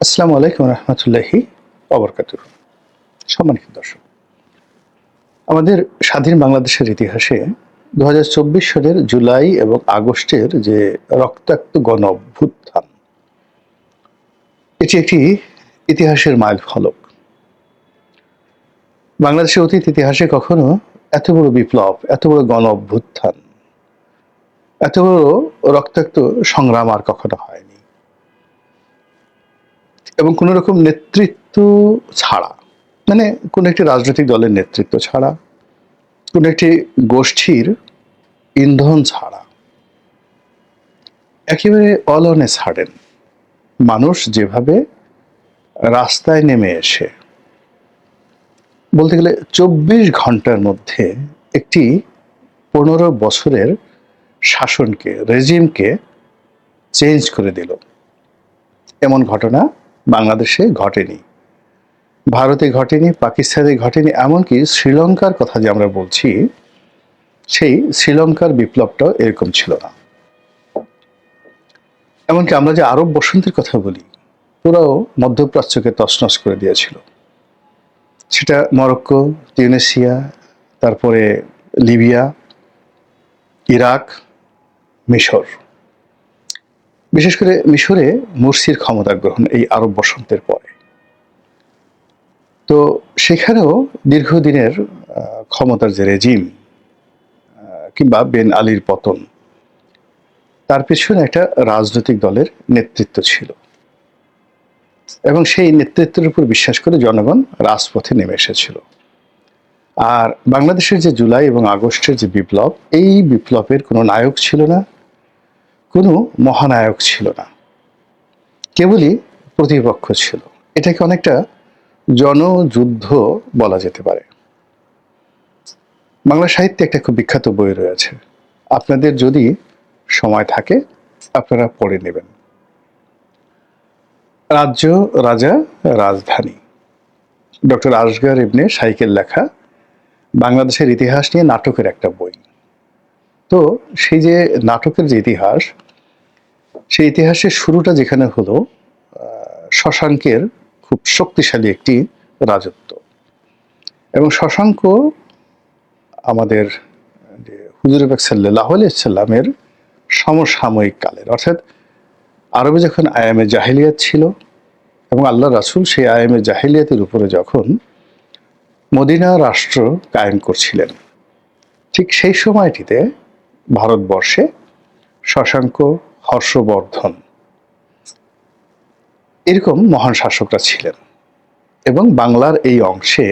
আসসালামু আলাইকুম রহমতুল্লাহি ওবরকাতুহু। সম্মানিত দর্শক, আমাদের স্বাধীন বাংলাদেশের ইতিহাসে ২০২৪ সালের জুলাই এবং আগস্টের যে রক্তাক্ত গণ অভ্যুত্থান, এটি একটি ইতিহাসের মাইল ফলক। বাংলাদেশের অতীত ইতিহাসে কখনো এত বড় বিপ্লব, এত বড় গণ অভ্যুত্থান, এত বড় রক্তাক্ত সংগ্রাম আর কখনো হয়নি। এবং কোন রকম নেতৃত্ব ছাড়া, মানে কোন একটি রাজনৈতিক দলের নেতৃত্ব ছাড়া, কোন একটি গোষ্ঠীর ইন্ধন ছাড়া, একেবারে অল অন এ সাডেন মানুষ যেভাবে রাস্তায় নেমে এসে, বলতে গেলে ২৪ ঘন্টার মধ্যে একটি ১৫ বছরের শাসনকে, রেজিমকে চেঞ্জ করে দিল, এমন ঘটনা বাংলাদেশে ঘটেনি, ভারতে ঘটেনি, পাকিস্তানে ঘটেনি, এমনকি শ্রীলঙ্কার কথা যে আমরা বলছি, সেই শ্রীলঙ্কার বিপ্লবটাও এরকম ছিল না। এমনকি আমরা যে আরব বসন্তের কথা বলি, ওরাও মধ্যপ্রাচ্যকে তছনছ করে দিয়েছিল। সেটা মরক্কো, তিউনিসিয়া, তারপরে লিবিয়া, ইরাক, মিশর। বিশেষ করে মিশরে মুরসির ক্ষমতা গ্রহণ এই আরব বসন্তের পরে। তো সেখানেও দীর্ঘদিনের ক্ষমতার যে রেজিম কিংবা বেন আলীর পতন, তার পেছনে একটা রাজনৈতিক দলের নেতৃত্ব ছিল এবং সেই নেতৃত্বের উপর বিশ্বাস করে জনগণ রাজপথে নেমে এসেছিল। আর বাংলাদেশের যে জুলাই এবং আগস্টের যে বিপ্লব, এই বিপ্লবের কোনো নায়ক ছিল না, কোনো মহানায়ক ছিল না, কেবলই প্রতিপক্ষ ছিল। এটাকে অনেকটা জনযুদ্ধ বলা যেতে পারে। বাংলা সাহিত্যে একটা খুব বিখ্যাত বই রয়েছে, আপনাদের যদি সময় থাকে আপনারা পড়ে নেবেন। রাজ্য, রাজা, রাজধানী, ডক্টর আসগর ইবনে শাইখের লেখা বাংলাদেশের ইতিহাস নিয়ে নাটকের একটা বই। তো সেই যে নাটকের যে ইতিহাস, সেই ইতিহাসের শুরুটা যেখানে হলো শশাঙ্কের খুব শক্তিশালী একটি রাজত্ব, এবং শশাঙ্ক আমাদের হুজুর পাক সাল্লাল্লাহু আলাইহি ওয়াসাল্লামের সমসাময়িক কালের, অর্থাৎ আরবে যখন আয়ামে জাহিলিয়াত ছিল এবং আল্লাহ রাসূল সেই আয়ামে জাহিলিয়াতের উপরে যখন মদিনা রাষ্ট্র কায়েম করছিলেন, ঠিক সেই সময়টিতে ভারতবর্ষে শশাঙ্ক, হর্ষবর্ধন এরকম মহান শাসকরা ছিলেন। এবং বাংলার এই অংশে,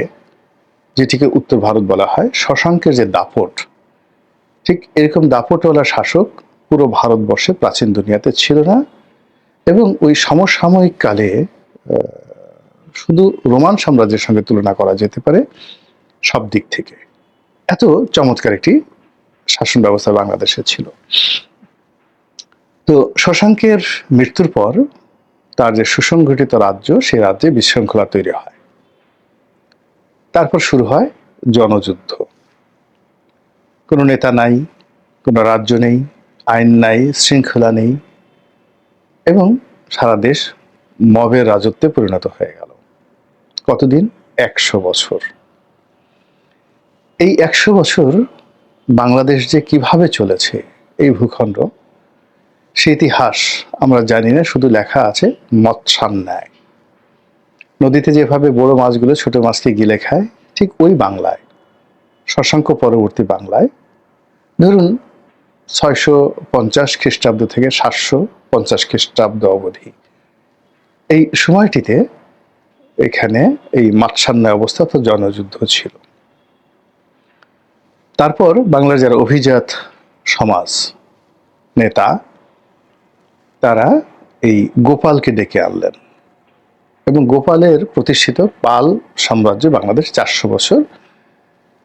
যেটিকে উত্তর ভারত বলা হয়, শশাঙ্কের যে দাপট, ঠিক এরকম দাপটওয়ালা শাসক পুরো ভারতবর্ষে প্রাচীন দুনিয়াতে ছিল না। এবং ওই সমসাময়িক কালে শুধু রোমান সাম্রাজ্যের সঙ্গে তুলনা করা যেতে পারে সব দিক থেকে। এত চমৎকার একটি শাসন ব্যবস্থা বাংলাদেশে ছিল। তো শশাঙ্কের মৃত্যুর পর তার যে সুসংগঠিত রাজ্য, সেই রাজ্যে বিশৃঙ্খলা তৈরি হয়। তারপর শুরু হয় জনযুদ্ধ। কোনো নেতা নাই, কোনো রাজ্য নেই, আইন নাই, শৃঙ্খলা নেই, এবং সারা দেশ মবের রাজত্বে পরিণত হয়ে গেল। কতদিন? ১০০ বছর। এই ১০০ বছর বাংলাদেশ যে কিভাবে চলেছে এই ভূখণ্ড, সে ইতিহাস আমরা জানি না, শুধু লেখা আছে মৎস্যান্যায়। নদীতে যেভাবে বড় মাছগুলো ছোট মাছকে গিলে খায়, ঠিক ওই বাংলায়, শশাঙ্ক পরবর্তী বাংলায়, ধরুন ৬৫০ খ্রিস্টাব্দ থেকে ৭৫০ খ্রিস্টাব্দ অবধি, এই সময়টিতে এখানে এই মৎস্যান্যায় অবস্থা, তো জনযুদ্ধ ছিল। তারপর বাংলার যারা অভিজাত সমাজ নেতা, তারা এই গোপালকে ডেকে আনলেন এবং গোপালের প্রতিষ্ঠিত পাল সাম্রাজ্য বাংলাদেশ ৪০০ বছর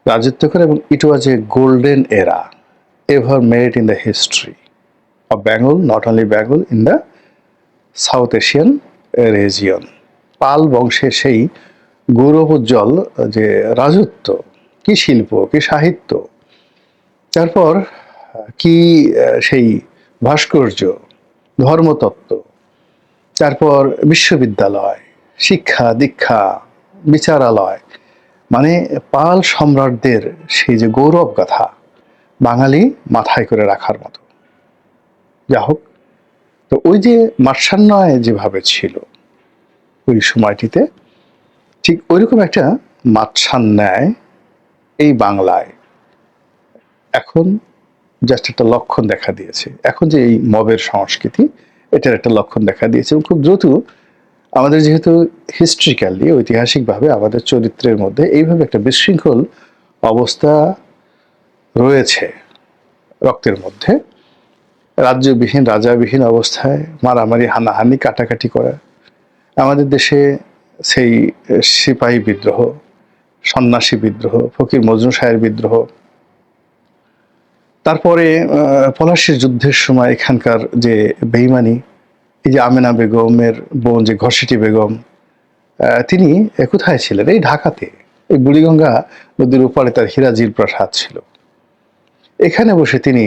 রাজত্ব করে। এবং it was a golden era ever made in the history of Bengal, not only Bengal, in the South Asian region. Pala বংশের সেই গৌরবোজ্জ্বল যে রাজত্ব, কি শিল্প, কি সাহিত্য, তারপর কি সেই ভাস্কর্য, ধর্মতত্ত্ব, তারপর বিশ্ববিদ্যালয়, শিক্ষা দীক্ষা, বিচারালয়, মানে পাল সম্রাটদের সেই যে গৌরব গাথা বাঙালি মাথায় করে রাখার মতো। যা হোক, তো ওই যে মাৎসান্যায় যেভাবে ছিল ওই সময়টিতে, ঠিক ওইরকম একটা মাৎসান্যায় এই বাংলায় এখন জাস্ট একটা লক্ষণ দেখা দিয়েছে। এখন যে এই মবের সংস্কৃতি, এটার একটা লক্ষণ দেখা দিয়েছে এবং খুব দ্রুত আমাদের যেহেতু হিস্ট্রিক্যালি ঐতিহাসিকভাবে আমাদের চরিত্রের মধ্যে এইভাবে একটা বিশৃঙ্খল অবস্থা রয়েছে রক্তের মধ্যে, রাজ্যবিহীন রাজাবিহীন অবস্থায় মারামারি হানাহানি কাটাকাটি করা, আমাদের দেশে সেই সিপাহী বিদ্রোহ, সন্ন্যাসী বিদ্রোহ, ফকির মজনু শাহের বিদ্রোহ, তারপরে পলাশীর যুদ্ধের সময় এখানকার যে বেইমানি, এই যে আমেনা বেগমের বোন যে ঘসিটি বেগম, তিনি কোথায় ছিলেন? এই ঢাকাতে, এই বুড়িগঙ্গা নদীর ওপারে তার হিরাজির প্রাসাদ ছিল, এখানে বসে তিনি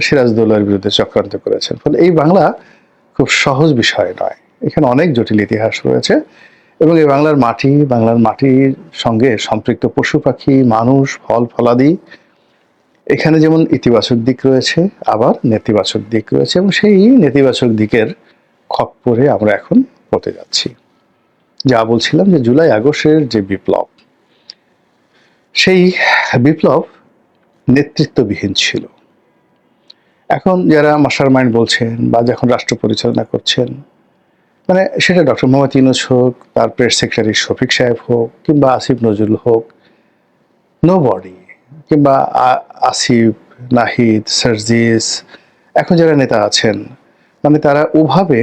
সিরাজদৌল্লার বিরুদ্ধে চক্রান্ত করেছেন। ফলে এই বাংলা খুব সহজ বিষয় নয়, এখানে অনেক জটিল ইতিহাস রয়েছে এবং এই বাংলার মাটি, বাংলার মাটির সঙ্গে সম্পৃক্ত পশু পাখি, মানুষ, ফল ফলাদি, এখানে যেমন ইতিবাচক দিক রয়েছে আবার নেতিবাচক দিক রয়েছে এবং সেই নেতিবাচক দিকের খপ্পরে আমরা এখন পড়তে যাচ্ছি। যা বলছিলাম যে জুলাই আগস্টের যে বিপ্লব, সেই বিপ্লব নেতৃত্ববিহীন ছিল। এখন যারা মাস্টার মাইন্ড বলছেন বা যখন রাষ্ট্র পরিচালনা করছেন, মানে সেটা ডক্টর মোহাম্মদ ইউনূস হোক, তার প্রেস সেক্রেটারি শফিক সাহেব হোক, কিংবা আসিফ নজরুল হোক, নোবডি, কিংবা আসিফ, নাহিদ, সার্জিস, এখন যারা নেতা আছেন, মানে তারা ওভাবে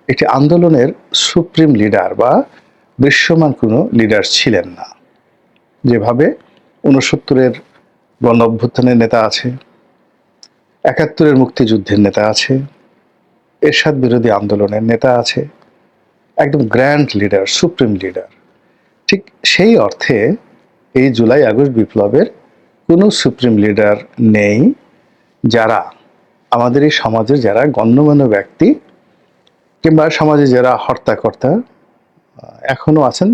একটি আন্দোলনের সুপ্রিম লিডার বা দৃশ্যমান কোনো লিডার ছিলেন না। যেভাবে 69-এর গণ অভ্যুত্থানের নেতা আছে, 71-এর মুক্তিযুদ্ধের নেতা আছে, এরশাদ বিরোধী আন্দোলনের নেতা আছে, একদম গ্র্যান্ড লিডার, সুপ্রিম লিডার, ঠিক সেই অর্থে এই জুলাই আগস্ট বিপ্লবের কোনো সুপ্রিম লিডার নেই। যারা আমাদের এই সমাজের যারা গণ্যমান্য ব্যক্তি কিংবা সমাজে যারা হর্তাকর্তা এখনো আছেন,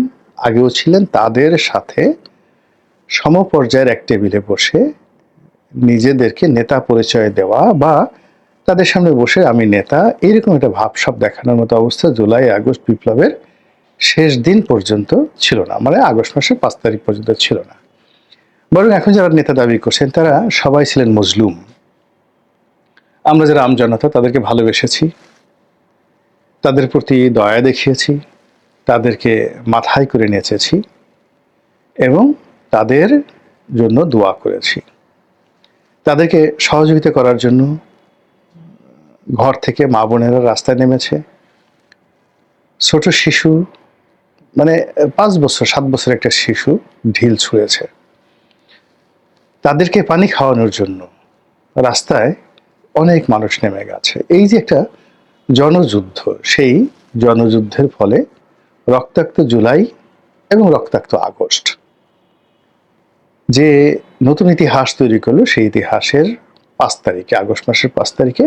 আগেও ছিলেন, তাদের সাথে সমপর্যায়ের এক টেবিলে বসে নিজেদেরকে নেতা পরিচয় দেওয়া বা তাদের সামনে বসে আমি নেতা, এইরকম একটা ভাবসাব দেখানোর মতো অবস্থা জুলাই আগস্ট বিপ্লবের শেষ দিন পর্যন্ত ছিল না, মানে আগস্ট মাসের 5 তারিখ পর্যন্ত ছিল না। বরং এখন যারা নেতা দাবি করছেন তারা সবাই ছিলেন মজলুম। আমরা যারা আমজনতা তাদেরকে ভালোবেসেছি, তাদের প্রতি দয়া দেখিয়েছি, তাদেরকে মাথায় করে নেচেছি এবং তাদের জন্য দোয়া করেছি। তাদেরকে সহযোগিতা করার জন্য ঘর থেকে মা বোনেরা রাস্তায় নেমেছে, ছোট শিশু, মানে 5 বছর 7 বছর একটা শিশু ঢিল ছুঁড়েছে, তাদেরকে পানি খাওয়ানোর জন্য রাস্তায় অনেক মানুষ নেমে গেছে। এই যে একটা জনযুদ্ধ, সেই জনযুদ্ধের ফলে রক্তাক্ত জুলাই এবং রক্তাক্ত আগস্ট যে নতুন ইতিহাস তৈরি করলো, সেই ইতিহাসের 5 তারিখে, আগস্ট মাসের 5 তারিখে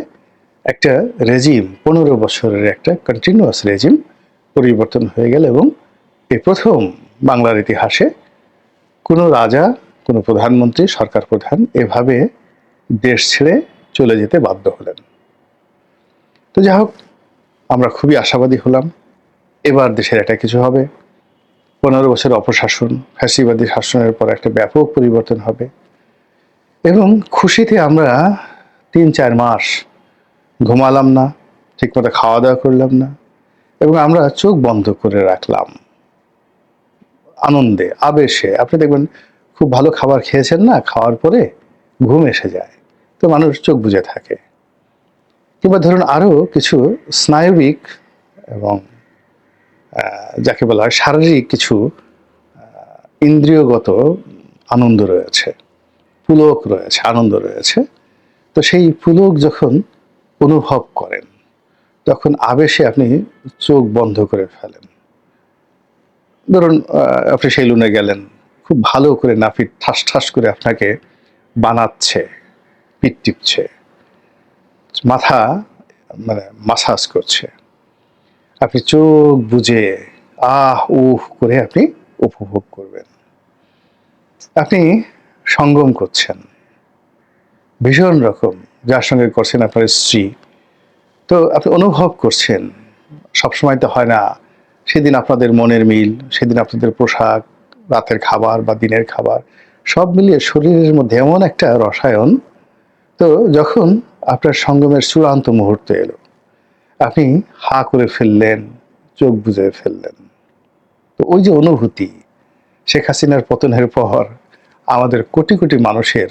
একটা রেজিম, 15 বছরের একটা কন্টিনিউয়াস রেজিম পরিবর্তন হয়ে গেল এবং এই প্রথম বাংলার ইতিহাসে কোনো রাজা, কোনো প্রধানমন্ত্রী, সরকার প্রধান এভাবে দেশ ছেড়ে চলে যেতে বাধ্য হলেন। তো যাই হোক, আমরা খুবই আশাবাদী হলাম এবার দেশের একটা কিছু হবে। 15 বছর অপশাসন, ফ্যাসিবাদী শাসনের পর একটা ব্যাপক পরিবর্তন হবে এবং খুশিতে আমরা 3-4 মাস ঘুমালাম না, ঠিকমতো খাওয়া দাওয়া করলাম না এবং আমরা চোখ বন্ধ করে রাখলাম আনন্দে, আবেশে। আপনি দেখবেন খুব ভালো খাবার খেয়েছেন না, খাওয়ার পরে ঘুম এসে যায়, তো মানুষ চোখ বুজে থাকে। কিংবা ধরুন আরও কিছু স্নায়বিক এবং যাকে বলা হয় শারীরিক কিছু ইন্দ্রিয়গত আনন্দ রয়েছে, পুলক রয়েছে, আনন্দ রয়েছে। তো সেই পুলক যখন অনুভব করেন তখন আবেশে আপনি চোখ বন্ধ করে ফেলেন। ধরুন আপনি সেলুনে গেলেন, খুব ভালো করে নাপিত ঠাস ঠাস করে আপনাকে বানাচ্ছে, পিঠ টিপছে, মাথা মানে মাসাজ করছে, আপনি চোখ বুজে আহ উহ করে আপনি উপভোগ করবেন। আপনি সঙ্গম করছেন ভীষণ রকম, যার সঙ্গে করছেন আপনার স্ত্রী। তো আপনি অনুভব করছেন, সবসময় তো হয় না, সেদিন আপনাদের মনের মিল, সেদিন আপনাদের পোশাক, রাতের খাবার বা দিনের খাবার সব মিলিয়ে শরীরের মধ্যে এমন একটা রসায়ন। তো যখন আপনার সঙ্গমের চূড়ান্ত মুহূর্ত এলো, আপনি হা করে ফেললেন, চোখ বুজে ফেললেন। তো ওই যে অনুভূতি, শেখ হাসিনার পতনের পর আমাদের কোটি কোটি মানুষের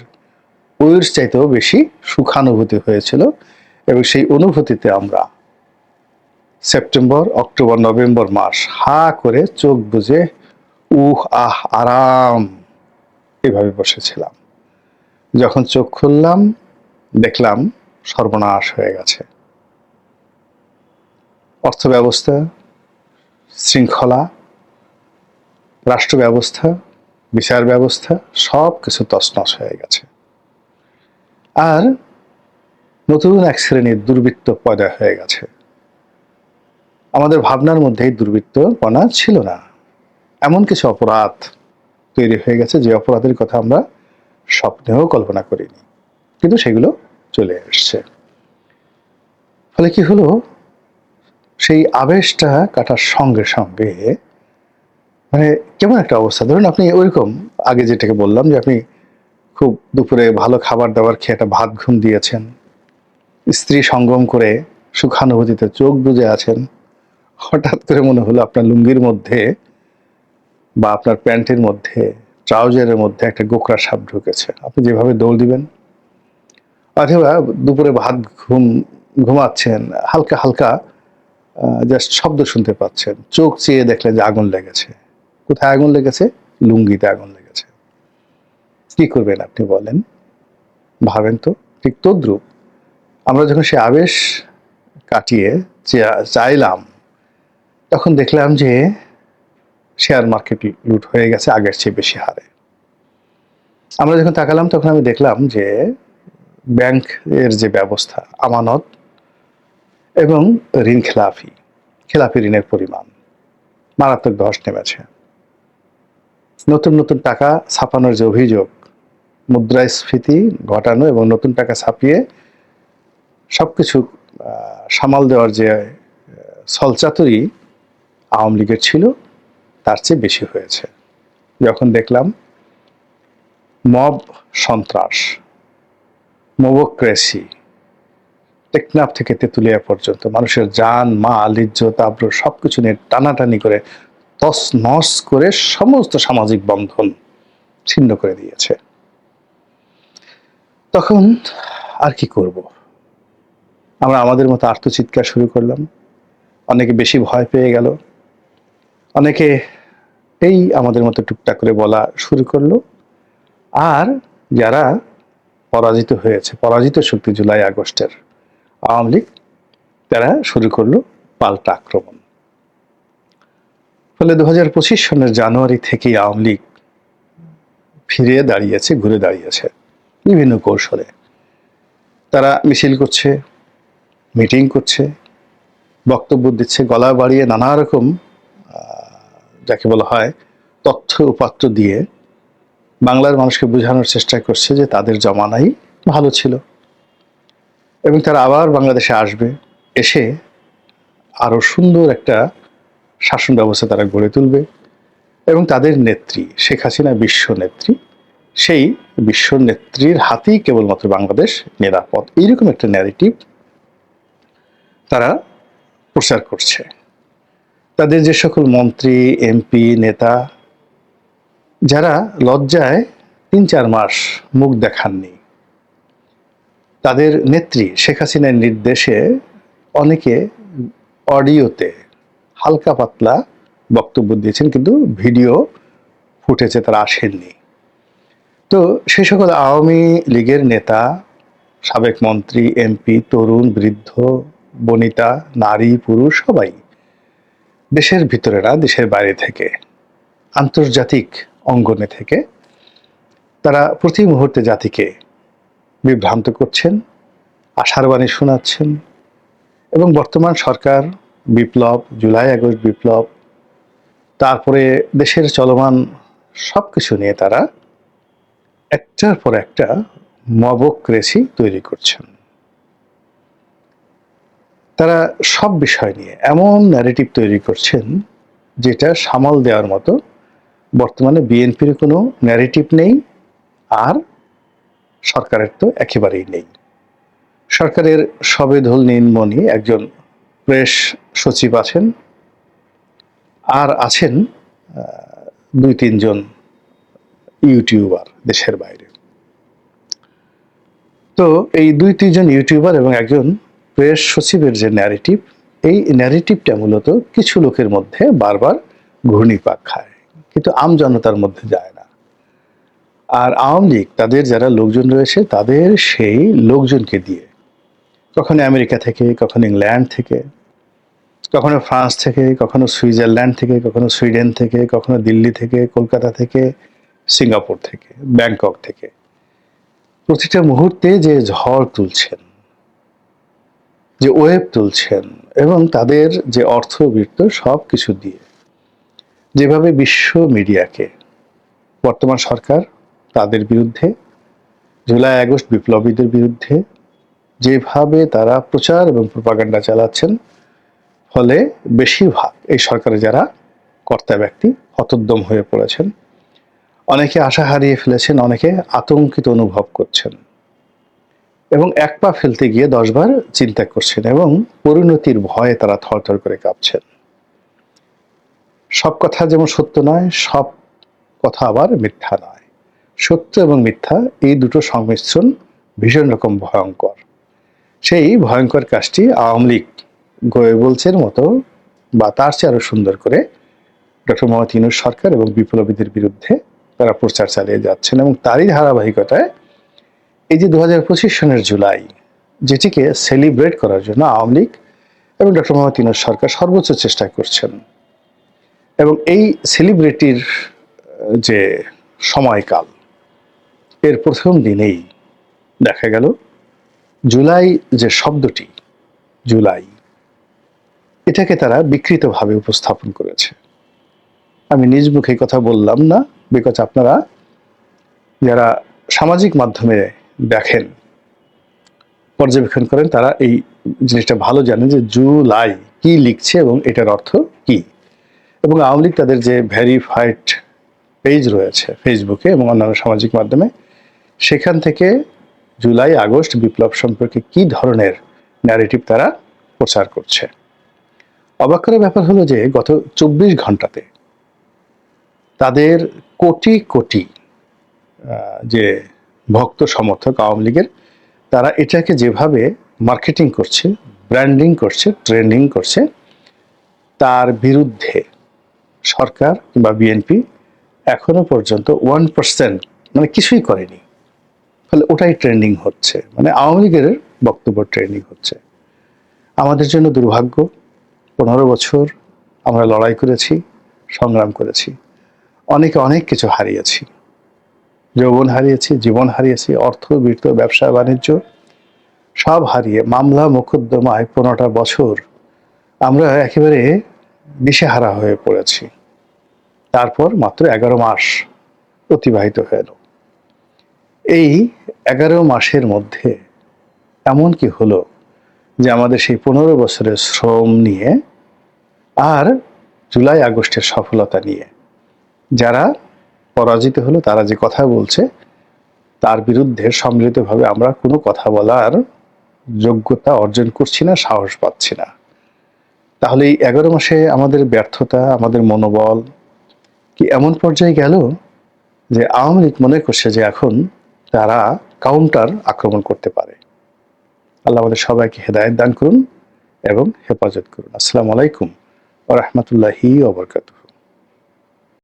ওর চাইতেও বেশি সুখানুভূতি হয়েছিল, এবং সেই অনুভূতিতে আমরা সেপ্টেম্বর, অক্টোবর, নভেম্বর মাস হা করে চোখ বুজে উহ আহ আরাম এভাবে বসেছিলাম। যখন চোখ খুললাম, দেখলাম সর্বনাশ হয়ে গেছে। অর্থ ব্যবস্থা, শৃঙ্খলা, রাষ্ট্র ব্যবস্থা, বিচার ব্যবস্থা সব কিছু তছনছ হয়ে গেছে। আর নতুন এক শ্রেণীর দুর্বৃত্ত পয়দা হয়ে গেছে। আমাদের ভাবনার মধ্যেই দুর্বৃত্তপনা ছিল না, এমন কিছু অপরাধ তৈরি হয়ে গেছে যে অপরাধের কথা আমরা স্বপ্নেও কল্পনা করিনি, কিন্তু সেগুলো চলে আসছে। ফলে কি হলো, সেই আবেশটা কাটার সঙ্গে সঙ্গে মানে কেমন একটা অবস্থা। ধরুন আপনি ওইরকম আগে যেটাকে বললাম যে আপনি খুব দুপুরে ভালো খাবার দাবার খেয়ে একটা ভাত ঘুম দিয়েছেন, স্ত্রী সঙ্গম করে সুখানুভূতিতে চোখ বুজে আছেন, হঠাৎ করে মনে হলো আপনার লুঙ্গির মধ্যে বা আপনার প্যান্টের মধ্যে, ট্রাউজারের মধ্যে একটা গোকরা সাপ ঢুকেছে, আপনি যেভাবে দৌড় দিবেন। অথবা দুপুরে ভাত ঘুমাচ্ছেন, হালকা হালকা জাস্ট শব্দ শুনতে পাচ্ছেন, চোখ চেয়ে দেখলেন যে আগুন লেগেছে। কোথায় আগুন লেগেছে? লুঙ্গিতে আগুন লেগেছে। কি করবেন আপনি বলেন? ভাবেন তো। ঠিক তদ্রুপ আমরা যখন সে আবেশ কাটিয়ে চাইলাম, তখন দেখলাম যে শেয়ার মার্কেট লুট হয়ে গেছে আগের চেয়ে বেশি হারে। আমরা যখন তাকালাম তখন আমি দেখলাম যে ব্যাংকের যে ব্যবস্থা, আমানত এবং ঋণ খেলাপি ঋণের পরিমাণ মারাত্মক ধস নেমেছে। নতুন নতুন টাকা ছাপানোর যে অভিযোগ, মুদ্রাস্ফীতি ঘটানো এবং নতুন টাকা ছাপিয়ে সবকিছু সামাল দেওয়ার যে ছলচাতুরি আওয়ামী লীগের ছিল, তার চেয়ে বেশি হয়েছে। যখন দেখলাম মব সন্ত্রাস, মোবোক্রেসি, টেকনাফ থেকে তেঁতুলিয়া পর্যন্ত মানুষের জান মাল ইজ্জত আবরু সবকিছু নিয়ে টানাটানি করে তস নস করে সমস্ত সামাজিক বন্ধন ছিন্ন করে দিয়েছে, তখন আর কি করব? আমরা আমাদের মতো আর্তচিৎকার শুরু করলাম। অনেকে বেশি ভয় পেয়ে গেল, অনেকে এই আমাদের মতো টুকটাক করে বলা শুরু করলো। আর যারা পরাজিত হয়েছে, পরাজিত শক্তি জুলাই আগস্টের আওয়ামী লীগ, তারা শুরু করলো পাল্টা আক্রমণ। ফলে 2025 সনের জানুয়ারি থেকেই আওয়ামী লীগ ফিরে দাঁড়িয়েছে, ঘুরে দাঁড়িয়েছে বিভিন্ন কৌশলে। তারা মিছিল করছে, মিটিং করছে, বক্তব্য দিচ্ছে, গলা বাড়িয়ে নানা রকম যাকে বলা হয় তথ্য উপাত্ত দিয়ে বাংলার মানুষকে বোঝানোর চেষ্টা করছে যে তাদের জমানাই ভালো ছিল এবং তারা আবার বাংলাদেশে আসবে, এসে আরো সুন্দর একটা শাসন ব্যবস্থা তারা গড়ে তুলবে এবং তাদের নেত্রী শেখ হাসিনা বিশ্ব নেত্রী, সেই বিশ্ব নেত্রীর হাতেই কেবলমাত্র বাংলাদেশ নিরাপদ, এইরকম একটা ন্যারেটিভ তারা প্রচার করছে। তাদের যে সকল মন্ত্রী, এমপি, নেতা যারা লজ্জায় ৩-৪ মাস মুখ দেখাননি, তাদের নেত্রী শেখ হাসিনার নির্দেশে অনেকে অডিওতে হালকা পাতলা বক্তব্য দিয়েছেন, কিন্তু ভিডিও ফুটেজে তারা আসেননি। তো সে সকল আওয়ামী লীগের নেতা, সাবেক মন্ত্রী, এমপি, তরুণ, বৃদ্ধ, বনিতা, নারী, পুরুষ সবাই দেশের ভিতরে না, দেশের বাইরে থেকে, আন্তর্জাতিক অঙ্গনে থেকে তারা প্রতি মুহূর্তে জাতিকে বিভ্রান্ত করছেন, আশার বাণী শোনাচ্ছেন এবং বর্তমান সরকার বিপ্লব, জুলাই আগস্ট বিপ্লব, তারপরে দেশের চলমান সবকিছু নিয়ে তারা একটার পর একটা মবক্রেসি তৈরি করছেন। তারা সব বিষয় নিয়ে এমন ন্যারেটিভ তৈরি করছেন যেটা সামাল দেওয়ার মতো বর্তমানে বিএনপির কোনো ন্যারেটিভ নেই, আর সরকারের তো একেবারেই নেই। সরকারের সবেধল নীলমণি একজন প্রেস সচিব আছেন, আর আছেন ২-৩ জন ইউটিউবার দেশের বাইরে। তো এই ২-৩ জন ইউটিউবার এবং একজন প্রেস সচিবের যে ন্যারেটিভ, এই ন্যারেটিভটা মূলত কিছু লোকের মধ্যে বারবার ঘূর্ণিপাক খায়, কিন্তু আমজনতার মধ্যে যায় না। আর আওয়ামী লীগ তাদের যারা লোকজন রয়েছে তাদের সেই লোকজনকে দিয়ে কখনো আমেরিকা থেকে, কখনো ইংল্যান্ড থেকে, কখনো ফ্রান্স থেকে, কখনো সুইজারল্যান্ড থেকে, কখনো সুইডেন থেকে, কখনো দিল্লি থেকে, কলকাতা থেকে, সিঙ্গাপুর থেকে, ব্যাংকক থেকে প্রতিটা মুহূর্তে যে ঝড় তুলছেন, যে ওয়েব তুলছেন, এবং তাদের যে অর্থবৃত্ত সব কিছু দিয়ে যেভাবে বিশ্ব মিডিয়াকে বর্তমান সরকার তাদের বিরুদ্ধে, জুলাই আগস্ট বিপ্লবীদের বিরুদ্ধে যেভাবে তারা প্রচার এবং প্রপাগান্ডা চালাচ্ছেন, ফলে বেশিরভাগ এই সরকারে যারা কর্তা ব্যক্তি হতোদ্যম হয়ে পড়েছেন, অনেকে আশা হারিয়ে ফেলেছেন, অনেকে আতঙ্কিত অনুভব করছেন এবং এক পা ফেলতে গিয়ে 10 বার চিন্তা করছেন এবং পরিণতির ভয়ে তারা থরথর করে কাঁপছেন। সব কথা যেমন সত্য নয়, সব কথা আবার মিথ্যা নয়। সত্য এবং মিথ্যা এই দুটো সংমিশ্রণ ভীষণ রকম ভয়ঙ্কর। সেই ভয়ঙ্কর কাজটি আওয়ামী লীগ গোয়েবলসের মতো বা তার চেয়ে আরো সুন্দর করে ডক্টর মোহাম্মদ ইউনূস সরকার এবং বিপ্লবীদের বিরুদ্ধে তারা প্রচার চালিয়ে যাচ্ছেন, এবং তারই ধারাবাহিকতায় এই যে 2025 সনের জুলাই, যেটিকে সেলিব্রেট করার জন্য আওয়ামী লীগ এবং ডক্টর মোহাম্মদ ইউনূস সরকার সর্বোচ্চ চেষ্টা করছেন। এবং এই সেলিব্রিটির যে সময়কাল, এর প্রথম দিনেই দেখা গেল জুলাই যে শব্দটি, জুলাই, এটাকে তারা বিকৃতভাবে উপস্থাপন করেছে। আমি নিজ মুখে কথা বললাম না, বিকজ আপনারা যারা সামাজিক মাধ্যমে দেখেন, পর্যবেক্ষণ করেন, তারা এই জিনিসটা ভালো জানেন যে জুলাই কি লিখছে এবং এটার অর্থ কি। এবং আওয়ামী লীগ তাদের যে ভেরিফাইড পেজ রয়েছে ফেসবুকে এবং অন্যান্য সামাজিক মাধ্যমে, সেখান থেকে জুলাই আগস্ট বিপ্লব সম্পর্কে কি ধরনের ন্যারেটিভ তারা প্রচার করছে। অবাক করার ব্যাপার হলো যে গত 24 ঘন্টাতে তাদের কোটি কোটি যে ভক্ত সমর্থক আওয়ামী লীগের, তারা এটাকে যেভাবে মার্কেটিং করছে, ব্র্যান্ডিং করছে, ট্রেন্ডিং করছে, তার বিরুদ্ধে সরকার কিংবা বিএনপি এখনো পর্যন্ত 1% মানে কিছুই করেনি। ফলে ওটাই ট্রেন্ডিং হচ্ছে, মানে আওয়ামী লীগের বক্তব্য ট্রেন্ডিং হচ্ছে। আমাদের জন্য দুর্ভাগ্য, 15 বছর আমরা লড়াই করেছি, সংগ্রাম করেছি, অনেকে অনেক কিছু হারিয়েছি, যৌবন হারিয়েছি, জীবন হারিয়েছি, অর্থ, বৃত্ত, ব্যবসা বাণিজ্য সব হারিয়ে মামলা মোকদ্দমায় 15টা বছর আমরা একেবারে দিশেহারা হয়ে পড়েছি। তারপর মাত্র 11 মাস অতিবাহিত হলো। এই 11 মাসের মধ্যে এমন কি হলো যে আমাদের সেই 15 বছরের শ্রম নিয়ে আর জুলাই আগস্টের সফলতা নিয়ে যারা পরাজিত হলো, তারা যে কথা বলছে তার বিরুদ্ধে সম্মিলিতভাবে আমরা কোনো কথা বলার যোগ্যতা অর্জন করছি না, সাহস পাচ্ছি না। তাহলে এই 11 মাসে আমাদের ব্যর্থতা, আমাদের মনোবল কি এমন পর্যায়ে গেল যে আওয়ামী লীগ মনে করছে যে এখন তারা কাউন্টার আক্রমণ করতে পারে। আল্লাহ আমাদের সবাইকে হেদায়েত দান করুন এবং হেফাজত করুন। আসসালামু আলাইকুম ওয়া রাহমাতুল্লাহি ওয়া বারাকাতুহু।